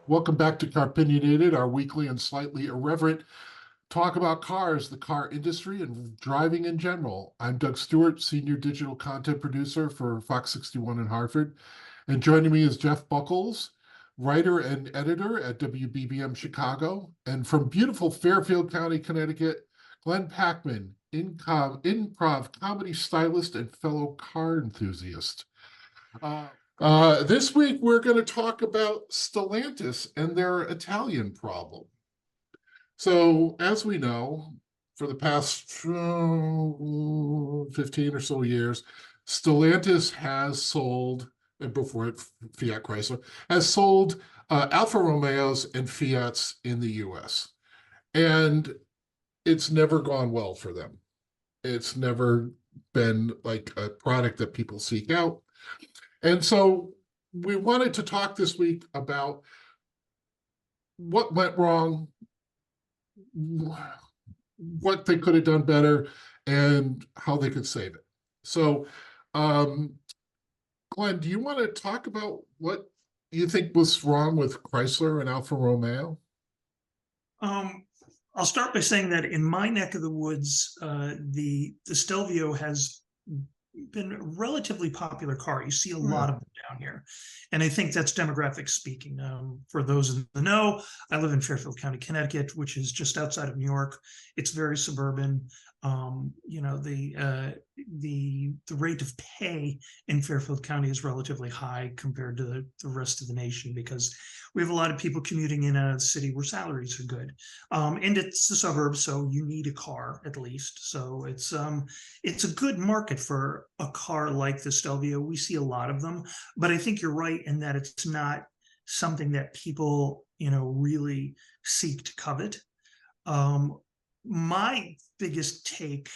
Welcome back to Car-Pinionated, our weekly and slightly irreverent talk about cars, the car industry, and driving in general. I'm Doug Stewart, Senior Digital Content Producer for Fox 61 in Hartford. And joining me is Jeff Buckles, writer and editor at WBBM Chicago. And from beautiful Fairfield County, Connecticut, Glenn Packman, improv comedy stylist and fellow car enthusiast. This week, we're going to talk about Stellantis and their Italian problem. So, as we know, for the past 15 or so years, Stellantis has sold, and before it, Fiat Chrysler, has sold Alfa Romeos and Fiats in the US. And it's never gone well for them. It's never been like a product that people seek out. And so we wanted to talk this week about what went wrong, what they could have done better, and how they could save it. So, Glenn, do you want to talk about what you think was wrong with Chrysler and Alfa Romeo? I'll start by saying that in my neck of the woods, the Stelvio has been a relatively popular car. You see a lot of them down here. And I think that's demographic speaking. For those in the know, I live in Fairfield County, Connecticut, which is just outside of New York. It's very suburban. The rate of pay in Fairfield County is relatively high compared to the rest of the nation because we have a lot of people commuting in and out of the city where salaries are good. And it's the suburbs, so you need a car at least. So it's a good market for a car like the Stelvio. We see a lot of them, but I think you're right in that it's not something that people, really seek to covet. My biggest take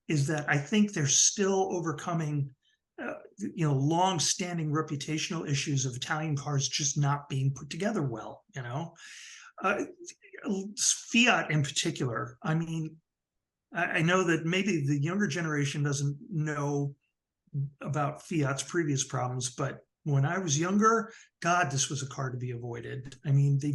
is that I think they're still overcoming, long-standing reputational issues of Italian cars just not being put together well. Fiat in particular. I mean, I know that maybe the younger generation doesn't know about Fiat's previous problems, but when I was younger, God, this was a car to be avoided. I mean, they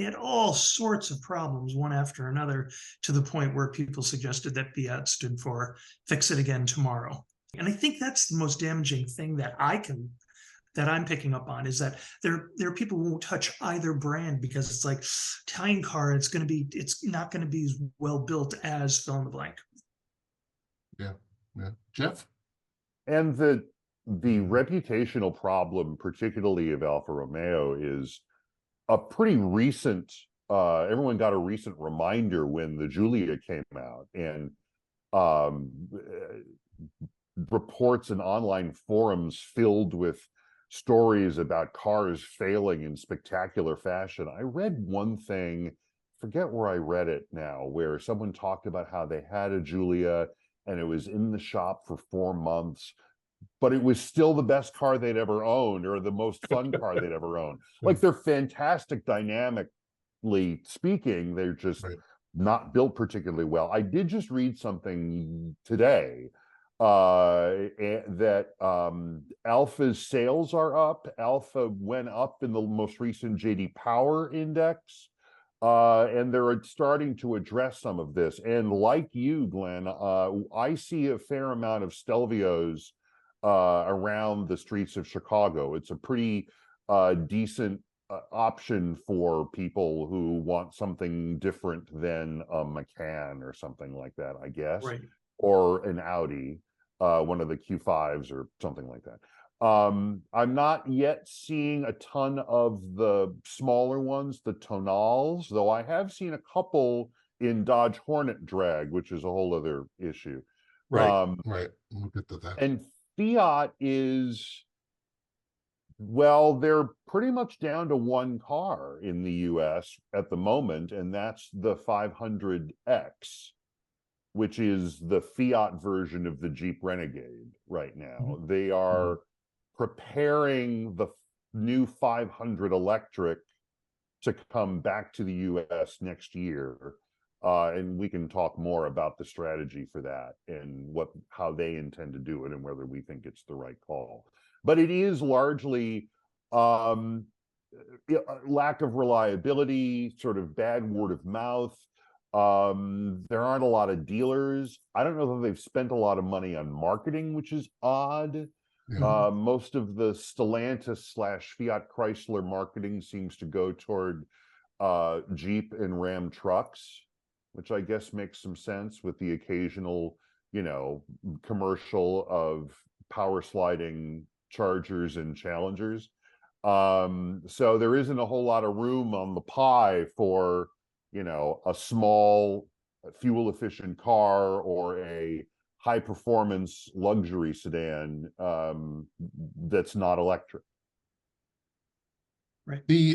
had all sorts of problems, one after another, to the point where people suggested that Fiat stood for fix it again tomorrow. And I think that's the most damaging thing that I'm picking up on, is that there are people who won't touch either brand because it's like Italian car, it's not going to be as well built as fill in the blank. Yeah. Jeff? And the reputational problem, particularly of Alfa Romeo, is a pretty recent, everyone got a recent reminder when the Giulia came out, and reports and online forums filled with stories about cars failing in spectacular fashion. I read one thing, forget where I read it now, where someone talked about how they had a Giulia and it was in the shop for 4 months, but it was still the best car they'd ever owned, or the most fun car they'd ever owned. Like, they're fantastic dynamically speaking, they're just not built particularly well. I did just read something today that Alfa's sales are up. Alfa went up in the most recent JD Power index, and they're starting to address some of this. And like you, Glenn, I see a fair amount of Stelvios around the streets of Chicago. It's a pretty decent option for people who want something different than a Macan or something like that, I guess, or an Audi, one of the Q5s or something like that. I'm not yet seeing a ton of the smaller ones, the Tonals, though I have seen a couple in Dodge Hornet drag, which is a whole other issue. We'll get to that. And Fiat is, well, they're pretty much down to one car in the US at the moment, and that's the 500X, which is the Fiat version of the Jeep Renegade right now. They are preparing the new 500 electric to come back to the US next year. And we can talk more about the strategy for that and how they intend to do it and whether we think it's the right call. But it is largely lack of reliability, sort of bad word of mouth. There aren't a lot of dealers. I don't know that they've spent a lot of money on marketing, which is odd. Yeah. Most of the Stellantis / Fiat Chrysler marketing seems to go toward Jeep and Ram trucks, which I guess makes some sense, with the occasional, commercial of power sliding Chargers and Challengers. So there isn't a whole lot of room on the pie for, a small fuel efficient car or a high performance luxury sedan that's not electric.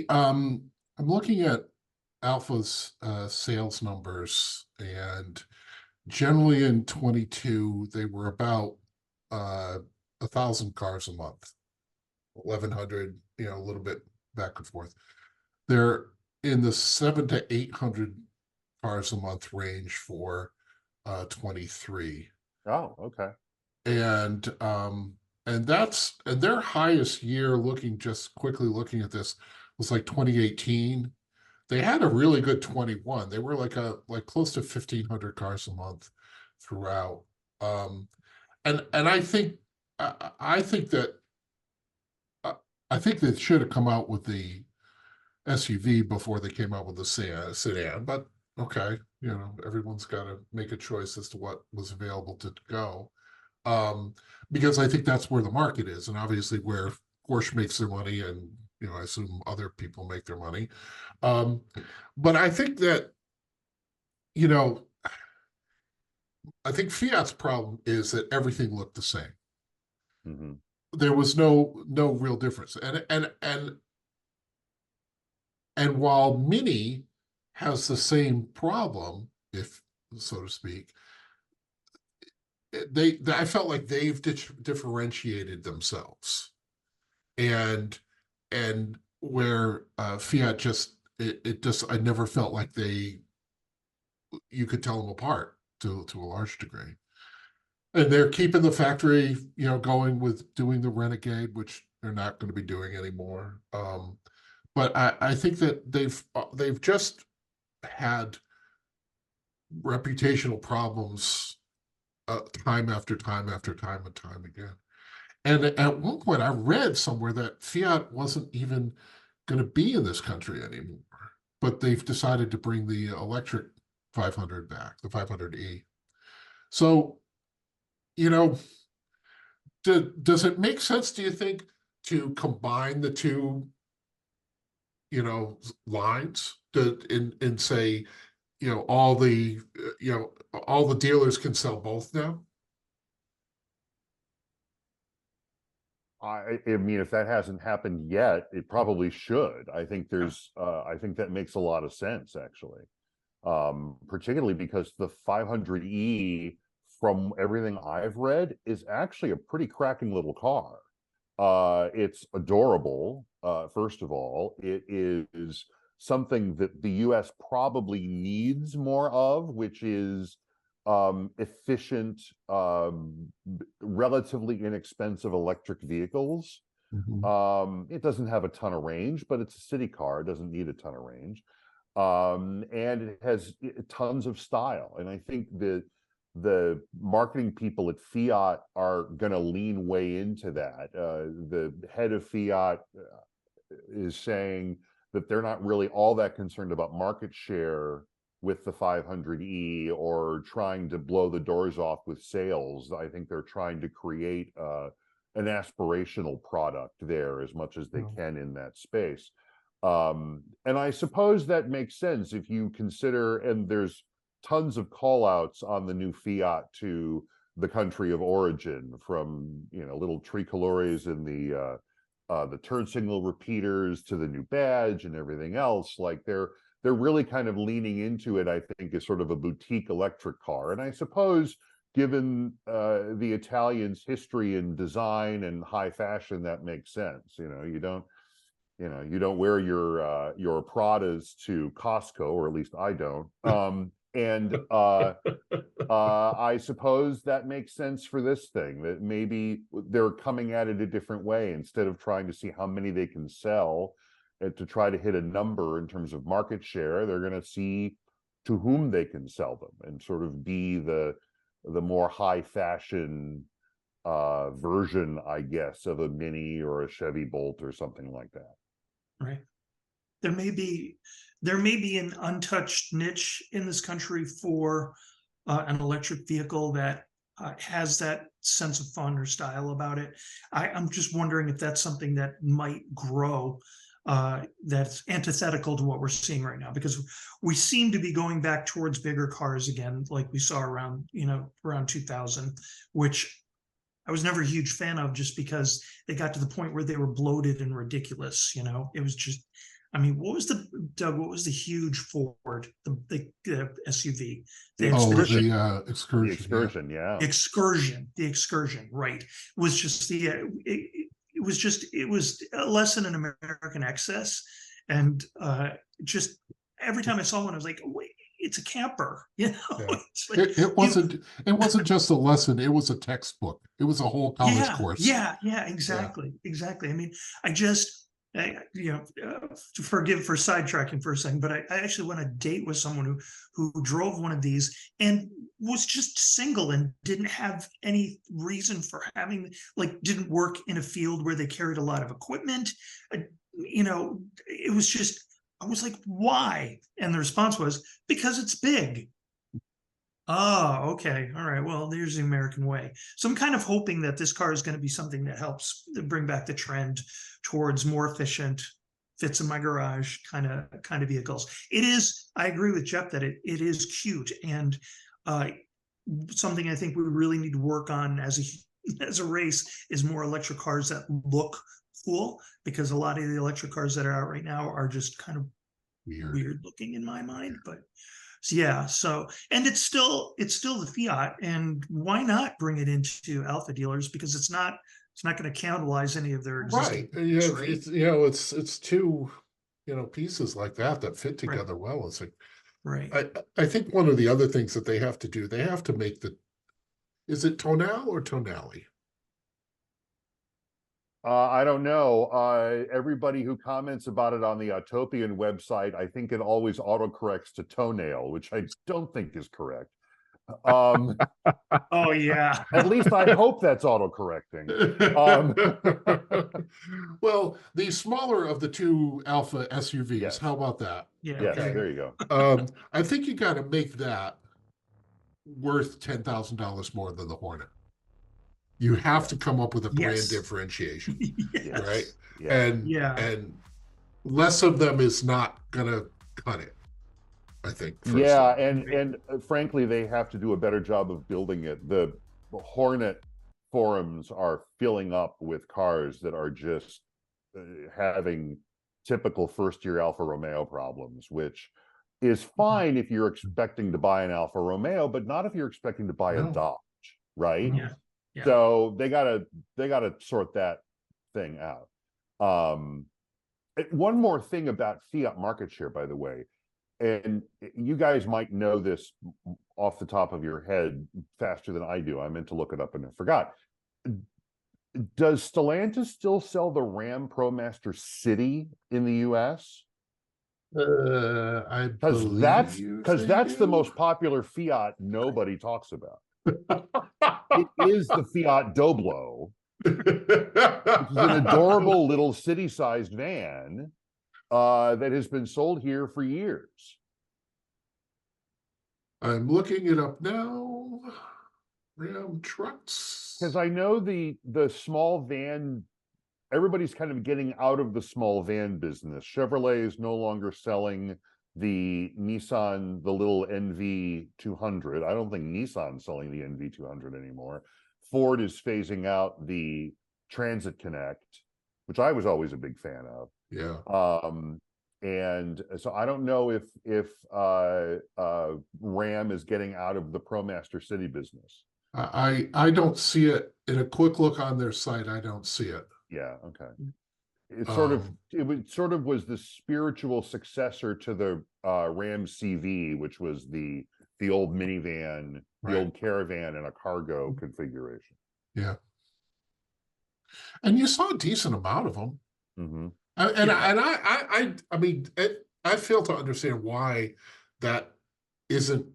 I'm looking at Alfa's sales numbers, and generally in 22 they were about 1,000 cars a month, 1,100, a little bit back and forth. They're in the 700 to 800 cars a month range for 23. Oh, okay. And their highest year, just quickly looking at this, was like 2018. They had a really good 21. They were like close to 1,500 cars a month throughout. And I think I think that I think they should have come out with the SUV before they came out with the sedan. But okay, everyone's got to make a choice as to what was available to go. Because I think that's where the market is, and obviously where Porsche makes their money, and I assume other people make their money. But I think that, I think Fiat's problem is that everything looked the same. Mm-hmm. There was no real difference, and while Mini has the same problem, if so to speak, I felt like they've differentiated themselves, and where Fiat I never felt like you could tell them apart to a large degree. And they're keeping the factory, going with doing the Renegade, which they're not going to be doing anymore. But I think that they've just had reputational problems time after time after time and time again. And at one point, I read somewhere that Fiat wasn't even going to be in this country anymore, but they've decided to bring the electric 500 back, the 500e. So, does it make sense, do you think, to combine the two, lines and say, all the dealers can sell both now? I mean, if that hasn't happened yet, it probably should. I think I think that makes a lot of sense, actually. Particularly because the 500e, from everything I've read, is actually a pretty cracking little car. It's adorable. First of all, it is something that the US probably needs more of, which is efficient, relatively inexpensive electric vehicles. Mhm. It doesn't have a ton of range, but it's a city car. It doesn't need a ton of range. And it has tons of style. And I think the marketing people at Fiat are going to lean way into that. The head of Fiat is saying that they're not really all that concerned about market share with the 500e or trying to blow the doors off with sales. I think they're trying to create an aspirational product there as much as they can in that space. And I suppose that makes sense if you consider, and there's tons of call outs on the new Fiat to the country of origin, from little tricolores in the turn signal repeaters to the new badge and everything else. Like they're really kind of leaning into it, I think, as sort of a boutique electric car. And I suppose, given the Italians' history in design and high fashion, that makes sense. You don't wear your Pradas to Costco, or at least I don't. And I suppose that makes sense for this thing, that maybe they're coming at it a different way. Instead of trying to see how many they can sell, to try to hit a number in terms of market share. They're going to see to whom they can sell them and sort of be the more high fashion version, I guess, of a Mini or a Chevy Bolt or something like that. Right. There may be an untouched niche in this country for an electric vehicle that has that sense of fun or style about it. I'm just wondering if that's something that might grow, that's antithetical to what we're seeing right now, because we seem to be going back towards bigger cars again, like we saw around 2000, which I was never a huge fan of, just because they got to the point where they were bloated and ridiculous. It was just, I mean, what was the huge Ford, the SUV? The Expedition. The Excursion. The Excursion, yeah. The Excursion, right? Was just it was a lesson in American excess, and just every time I saw one, I was like, wait, it's a camper, Yeah. It's like, It wasn't just a lesson, it was a textbook. It was a whole college course. Yeah, exactly. I mean, forgive for sidetracking for a second, but I actually went on a date with someone who drove one of these and was just single and didn't have any reason for having, like, didn't work in a field where they carried a lot of equipment. It was just, I was like, why? And the response was, because it's big. Oh, okay. All right. Well, there's the American way. So I'm kind of hoping that this car is going to be something that helps bring back the trend towards more efficient, fits in my garage kind of vehicles. It is, I agree with Jeff that it is cute, and something I think we really need to work on as a race is more electric cars that look cool, because a lot of the electric cars that are out right now are just kind of weird looking in my mind. But yeah, and it's still the Fiat, and why not bring it into Alfa dealers, because it's not going to cannibalize any of their existing. Right. Yeah, it's two pieces like that fit together well. It's like, right. I think one of the other things that they have to do, they have to make is it tonal or tonali? I don't know. Everybody who comments about it on the Autopian website, I think it always autocorrects to toenail, which I don't think is correct. Oh yeah. At least I hope that's autocorrecting. Well, the smaller of the two Alfa SUVs, Yes. How about that? Yeah. Yes, Okay. there you go. I think you got to make that worth $10,000 more than the Hornet. You have to come up with a brand differentiation, Yes. right? Yeah. And less of them is not gonna cut it, I think. Yeah, and frankly, they have to do a better job of building it. The Hornet forums are filling up with cars that are just having typical first-year Alfa Romeo problems, which is fine if you're expecting to buy an Alfa Romeo, but not if you're expecting to buy a Dodge, right? Yeah. So they gotta sort that thing out. One more thing about Fiat market share, by the way, and you guys might know this off the top of your head faster than I do. I meant to look it up and I forgot. Does Stellantis still sell the Ram ProMaster City in the US? I Because that's the most popular Fiat nobody talks about. It is the Fiat Doblo, which is an adorable little city-sized van that has been sold here for years. I'm looking it up now. Ram trucks. Because I know the small van, everybody's kind of getting out of the small van business. Chevrolet is no longer selling the Nissan, the little NV200. I don't think Nissan's selling the NV200 anymore. Ford is phasing out the Transit Connect, which I was always a big fan of. Yeah. And so I don't know if Ram is getting out of the ProMaster City business. I don't see it in a quick look on their site. I don't see it. Yeah. Okay. It sort of was the spiritual successor to the Ram CV, which was the old minivan, the old Caravan, and a cargo configuration. Yeah. And you saw a decent amount of them. Mm-hmm. I mean, I fail to understand why that isn't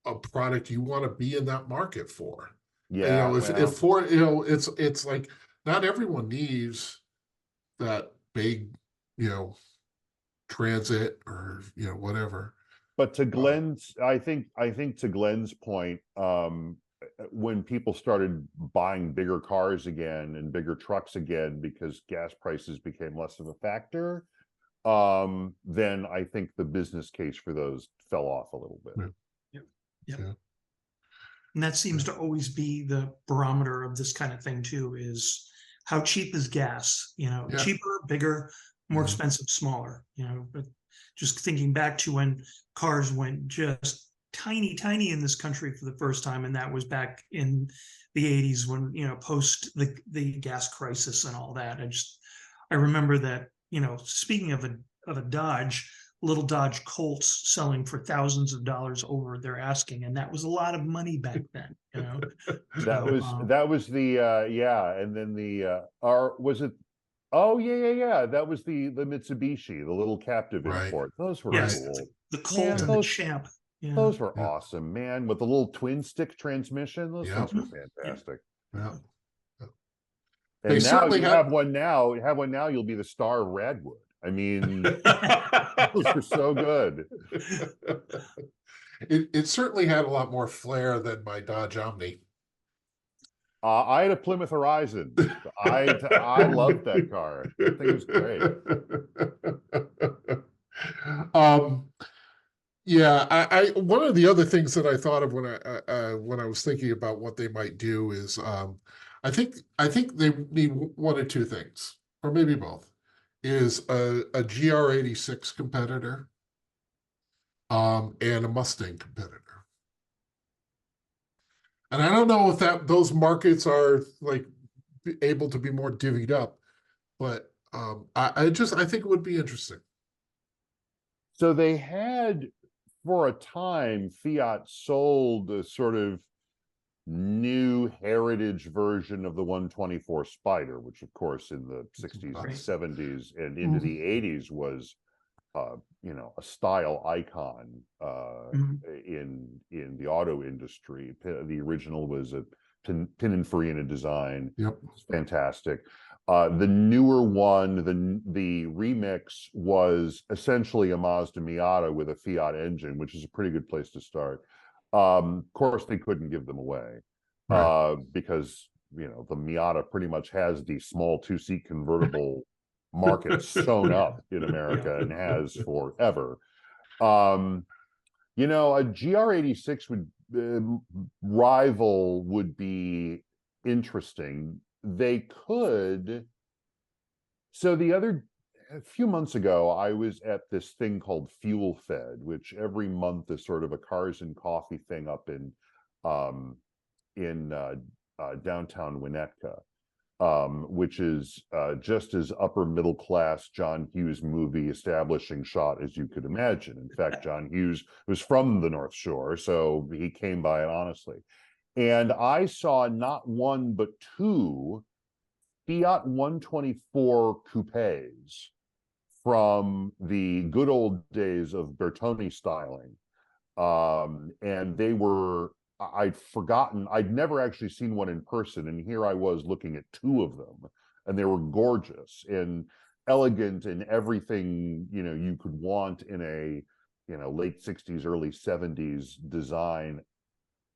a product you want to be in that market for. Yeah, If well, for it's like not everyone needs that big, transit or whatever. but to Uh, Glenn's, I think to Glenn's point, when people started buying bigger cars again and bigger trucks again because gas prices became less of a factor, then I think the business case for those fell off a little bit. Yeah. Yep. Yeah. And that seems to always be the barometer of this kind of thing too, is how cheap is gas? Yeah. Cheaper, bigger, more Mhm. expensive, smaller, but just thinking back to when cars went just tiny in this country for the first time, and that was back in the 80s when, post the gas crisis and all that. I remember that, speaking of a Dodge, little Dodge Colts selling for thousands of dollars over their asking, and that was a lot of money back then. That was the yeah, and then the was it? Oh yeah. That was the Mitsubishi, the little captive Right. import. Those were Yes, cool. the Colt Man, and the Champ. Yeah. those were Yeah. awesome, man. With the little twin stick transmission, those Yeah. things were fantastic. Yeah. And They now certainly you had- have one now. You have one now. You'll be the star of Radwood. I mean, those were so good. It certainly had a lot more flair than my Dodge Omni. I had a Plymouth Horizon. I loved that car. That thing was great. Yeah, I one of the other things that I thought of when I was thinking about what they might do is I think they need one or two things, or maybe both, is a GR86 competitor, and a Mustang competitor. And I don't know if those markets are like able to be more divvied up, but I think it would be interesting. So they had, for a time, Fiat sold a sort of new heritage version of the 124 Spider, which of course in the 60s and Right. 70s and into the 80s was a style icon in the auto industry. The original was a Pininfarina design. Yep. It's fantastic. The newer one, the remix, was essentially a Mazda Miata with a Fiat engine, which is a pretty good place to start. Of course, they couldn't give them away because the Miata pretty much has the small two-seat convertible market sewn up in America and has forever. A GR86 rival would be interesting. They could. So a few months ago, I was at this thing called Fuel Fed, which every month is sort of a cars and coffee thing up in downtown Winnetka. Which is just as upper middle class John Hughes movie establishing shot as you could imagine. In fact, John Hughes was from the North Shore, so he came by it honestly. And I saw not one but two Fiat 124 coupes from the good old days of Bertone styling. And they were, I'd forgotten, I'd never actually seen one in person, and here I was looking at two of them, and they were gorgeous and elegant and everything you could want in a late 60s, early 70s design.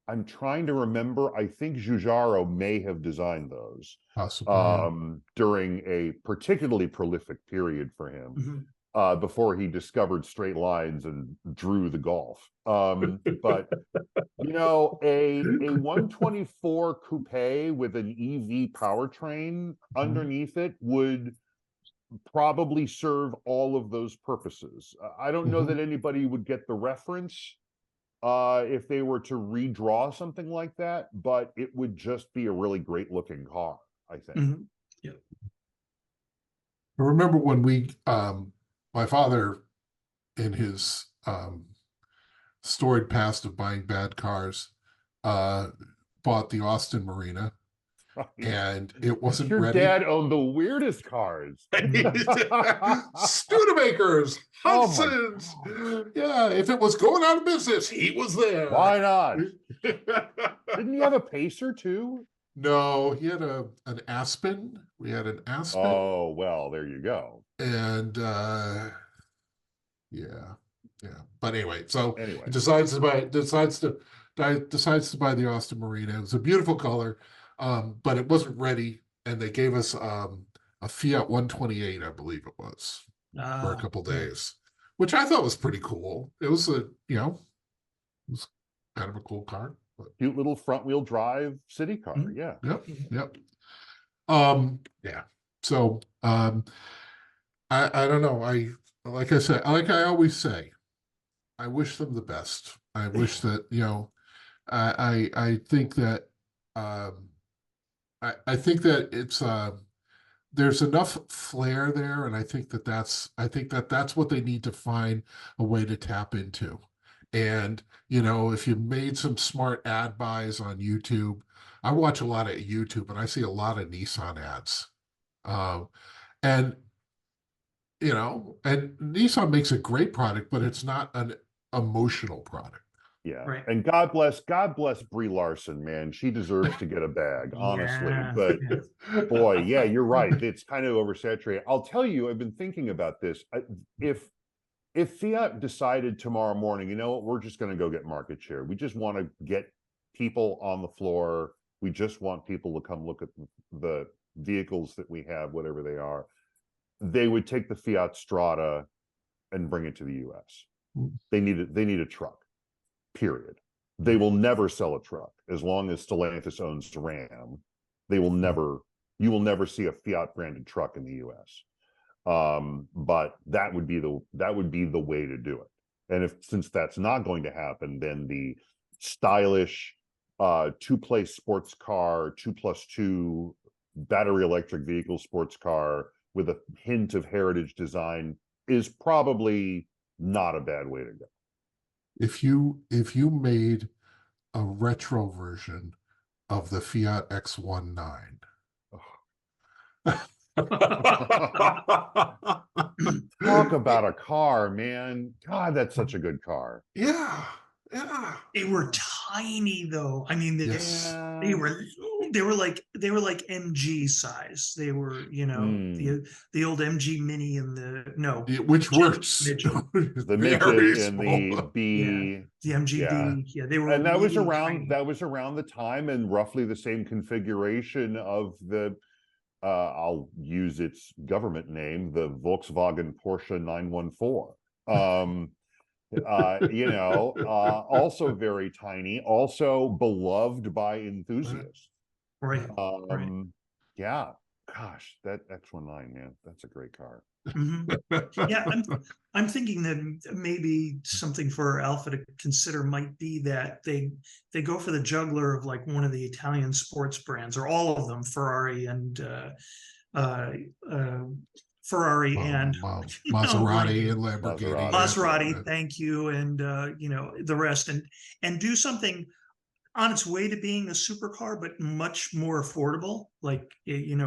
I'm trying to remember. I think Giugiaro may have designed those Possibly. during a particularly prolific period for him. Before he discovered straight lines and drew the Golf. But a 124 coupe with an EV powertrain underneath it would probably serve all of those purposes. I don't know that anybody would get the reference if they were to redraw something like that, but it would just be a really great looking car, I think. Yeah. I remember when my father, in his storied past of buying bad cars, bought the Austin Marina, and it wasn't Your ready. dad owned the weirdest cars. Studebakers, Oh my Hudsons. Yeah, if it was going out of business, he was there. Why not? Didn't he have a Pacer too? No, he had an Aspen. We had an Aspen. Oh, well, there you go. And yeah. But anyway, so Anyway, he decides to buy the Austin Marina. It was a beautiful color, but it wasn't ready, and they gave us a Fiat 128, I believe it was, for a couple days, which I thought was pretty cool. It was it was kind of a cool car. But, cute little front wheel drive city car. Yeah. Yep. Yeah. So I don't know. Like I always say, I wish them the best. I wish that, I think that I think that it's there's enough flair there, and I think that's what they need to find a way to tap into. And if you made some smart ad buys on YouTube, I watch a lot of YouTube, and I see a lot of Nissan ads, and and Nissan makes a great product, but it's not an emotional product. Yeah. Right. And God bless Brie Larson, man. She deserves to get a bag, honestly. Yeah. But boy, yeah, you're right. It's kind of oversaturated. I'll tell you, I've been thinking about this. If Fiat decided tomorrow morning, you know what, we're just going to go get market share. We just want to get people on the floor. We just want people to come look at the vehicles that we have, whatever they are. They would take the Fiat Strada and bring it to the US. They need a truck, period. They will never sell a truck as long as Stellantis owns Ram. You will never see a Fiat branded truck in the US. But that would be the way to do it. And since that's not going to happen, then the stylish 2-place sports car, 2+2 battery electric vehicle sports car with a hint of heritage design is probably not a bad way to go. If you made a retro version of the Fiat X19. Talk about a car, man. God, that's such a good car. Yeah. They were tiny though. I mean, Yes. they were like MG size. They were, the old MG Mini and which works. Midget. The Midget and the B. The MGB. Yeah, they were. And that was really around tiny. the time and roughly the same configuration of the I'll use its government name, the Volkswagen Porsche 914. Also very tiny, also beloved by enthusiasts. Right. Yeah, gosh, that X19, man, that's a great car. Yeah, I'm thinking that maybe something for Alfa to consider might be that they go for the juggler of like one of the Italian sports brands, or all of them, Ferrari and Maserati and Lamborghini. Maserati, thank you, and the rest, and do something on its way to being a supercar, but much more affordable, like a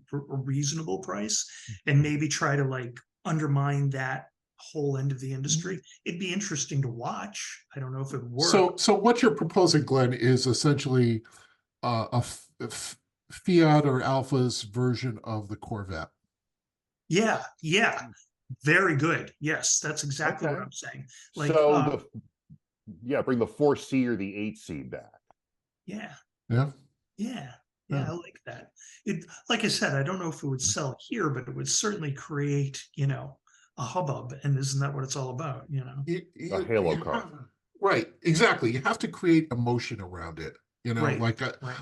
reasonable price, and maybe try to like undermine that whole end of the industry. It'd be interesting to watch. I don't know if it would work. So what you're proposing, Glenn, is essentially a Fiat or Alfa's version of the Corvette. Yeah, very good. Yes, that's exactly what I'm saying. Like, so bring the 4C or the 8C back. Yeah. Yeah, I like that. It, like I said, I don't know if it would sell here, but it would certainly create, a hubbub. And isn't that what it's all about? A halo car. Right, exactly. You have to create emotion around it. Right.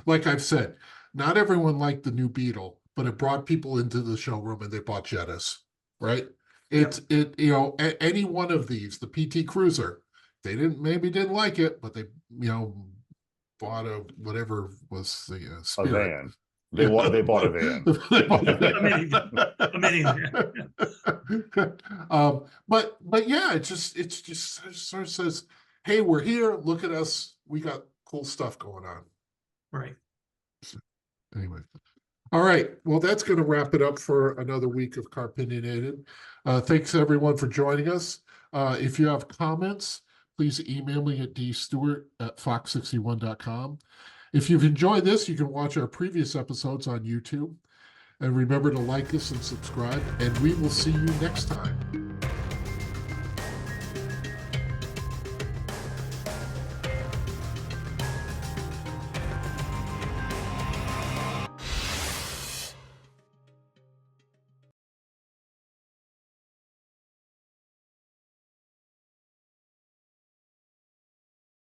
Like I've said, not everyone liked the new Beetle, but it brought people into the showroom and they bought Jettas, right? Any one of these, the PT Cruiser, they didn't like it, but they bought a whatever was the Spirit. A van. They bought a van. A minivan. But yeah, it just sort of says, hey, we're here, look at us, we got cool stuff going on. Right. Anyway. All right. Well, that's going to wrap it up for another week of Car-Pinionated. Thanks everyone for joining us. If you have comments, please email me at dstewart@fox61.com. If you've enjoyed this, you can watch our previous episodes on YouTube. And remember to like us and subscribe, and we will see you next time.